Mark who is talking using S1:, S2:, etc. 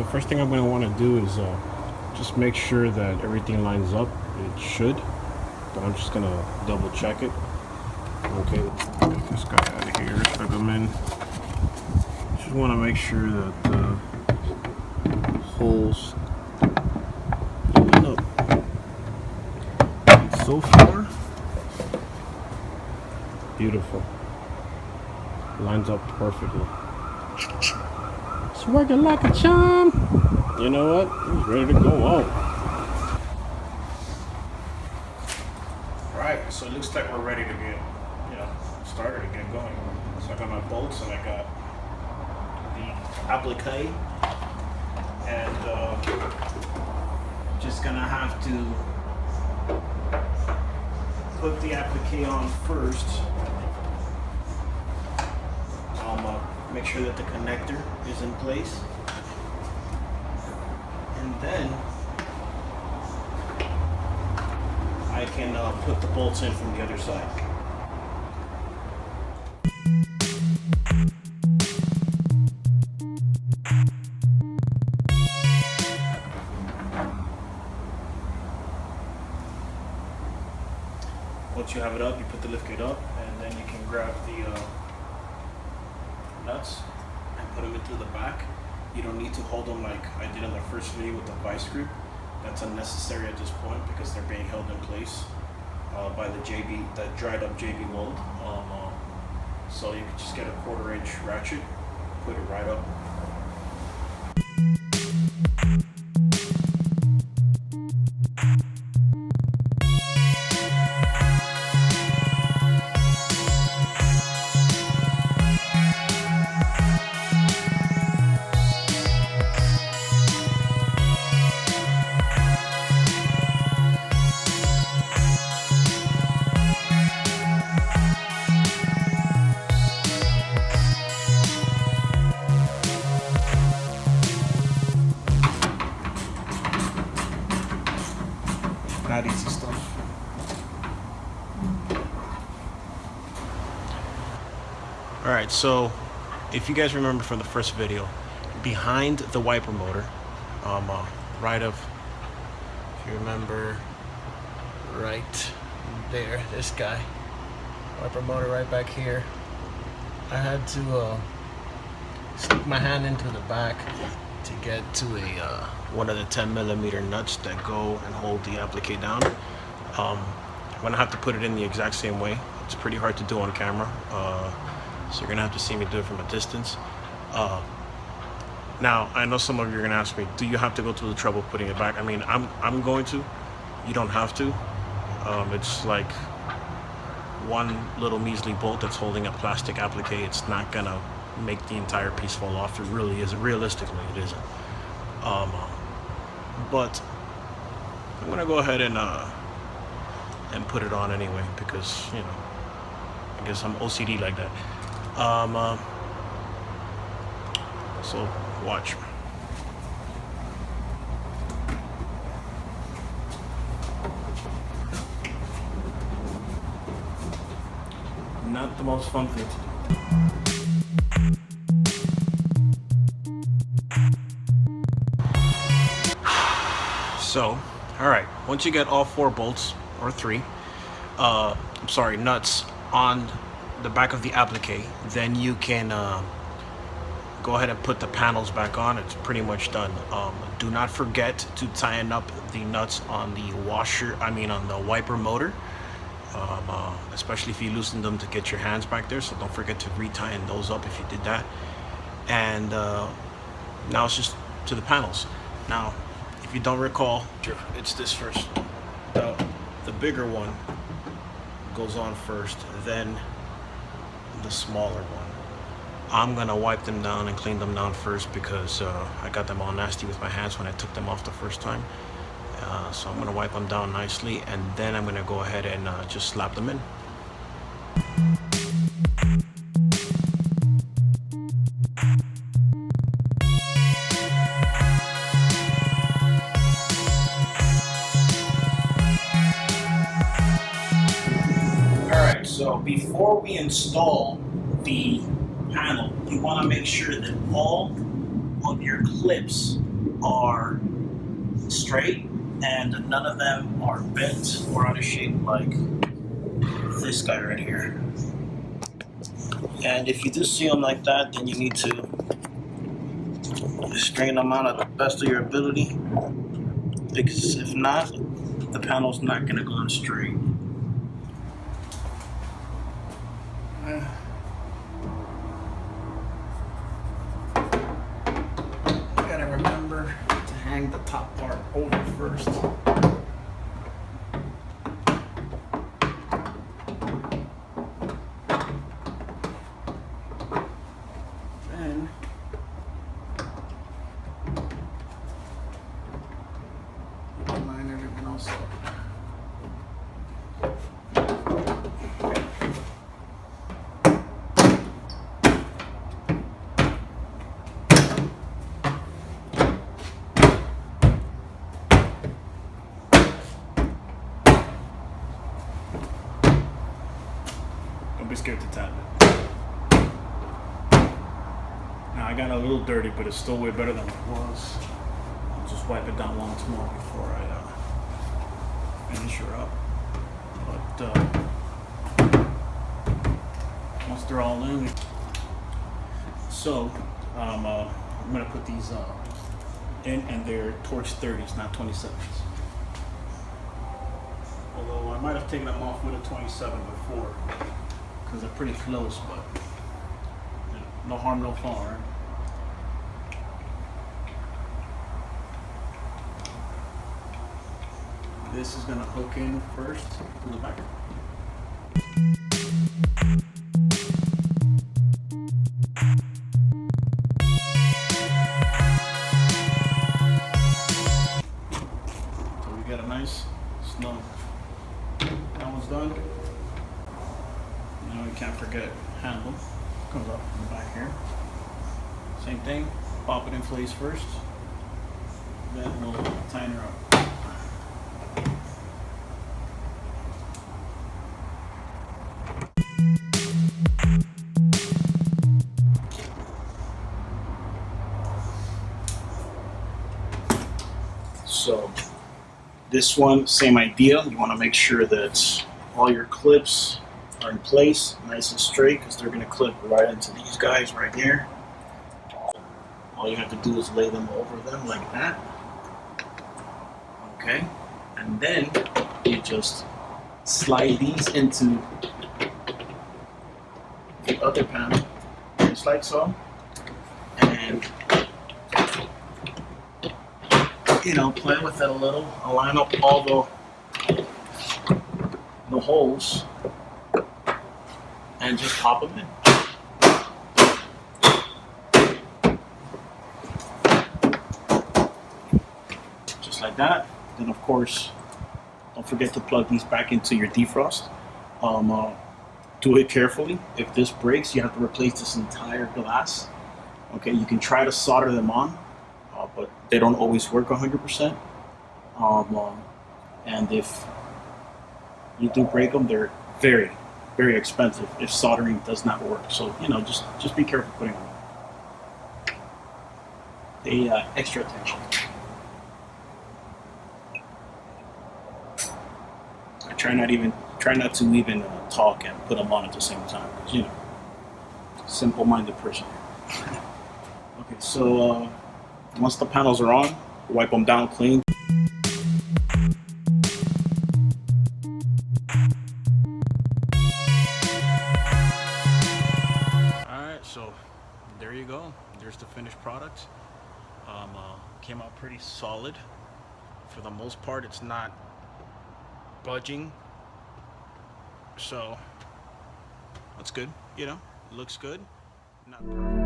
S1: so first thing I'm going to want to do is just make sure that everything lines up. It should, but I'm just going to double check it. Okay, get this guy out of here, plug him in. Just want to make sure that the holes line up. And so far, beautiful. Lines up perfectly. It's working like a charm. You know what? He's ready to go out. Alright, so it looks like we're ready to get, started and get going. So I got my bolts and I got the applique, and just gonna have to put the applique on first. Make sure that the connector is in place, and then I can put the bolts in from the other side. Once you have it up, you put the liftgate up, and then you can grab the nuts and put them into the back. You don't need to hold them like I did in the first video with the vice grip. That's unnecessary at this point because they're being held in place by the dried up JB mold. So you can just get a 1/4 inch ratchet, put it right up. Not easy stuff. Alright, so if you guys remember from the first video, behind the wiper motor, right of, if you remember, right there, this guy, wiper motor right back here, I had to stick my hand into the back to get to one of the 10mm nuts that go and hold the applique down. I'm gonna have to put it in the exact same way. It's pretty hard to do on camera, so you're gonna have to see me do it from a distance. Now, I know some of you are gonna ask me, do you have to go through the trouble of putting it back? I mean, I'm going to. You don't have to. It's like one little measly bolt that's holding a plastic applique. It's not gonna make the entire piece fall off. It really isn't. Realistically, it isn't. But I'm gonna go ahead and put it on anyway because I guess I'm OCD like that. So watch. Not the most fun thing to do. So, alright, once you get all 4 bolts, or 3, nuts on the back of the applique, then you can go ahead and put the panels back on. It's pretty much done. Do not forget to tighten up the nuts on the on the wiper motor, especially if you loosen them to get your hands back there, so don't forget to re-tighten those up if you did that. And now it's just to the panels. Now, if you don't recall, it's this first. The bigger one goes on first, then the smaller one. I'm gonna wipe them down and clean them down first because I got them all nasty with my hands when I took them off the first time. So I'm gonna wipe them down nicely, and then I'm gonna go ahead and just slap them in. So before we install the panel, you want to make sure that all of your clips are straight, and none of them are bent or out of shape like this guy right here. And if you do see them like that, then you need to straighten them out at the best of your ability, because if not, the panel's not going to go on straight. You gotta remember to hang the top part over first. Then you can line everything else up. Don't be scared to tap it. Now I got a little dirty, but it's still way better than it was. I'll just wipe it down once more before I finish her up. But once they're all in, so I'm gonna put these in, and they're torch 30s, not 27s. Although I might have taken them off with a 27 before, because they're pretty close, but you know, no harm, no foul, right? This is gonna hook in first to the back. So we got a nice snug. That one's done. Now we can't forget handle. Comes up from the back here. Same thing. Pop it in place first. Then we'll tighten her up. So this one, same idea. You want to make sure that all your clips are in place, nice and straight, because they're going to clip right into these guys right here. All you have to do is lay them over them like that. Okay, and then you just slide these into the other panel, just like so, and you know, play with it a little, align up all the holes, and just pop them in. Just like that. Then of course, don't forget to plug these back into your defrost. Do it carefully. If this breaks, you have to replace this entire glass. Okay, you can try to solder them on, but they don't always work 100%. And if you do break them, they're very, very expensive if soldering does not work. So, you know, just be careful putting them on. Pay extra attention. I try not to even talk and put them on at the same time, because, you know, simple-minded person. Okay, so once the panels are on, wipe them down clean. Alright, so there you go. There's the finished product. Came out pretty solid. For the most part, it's not budging. So that's good, you know, looks good. Not perfect.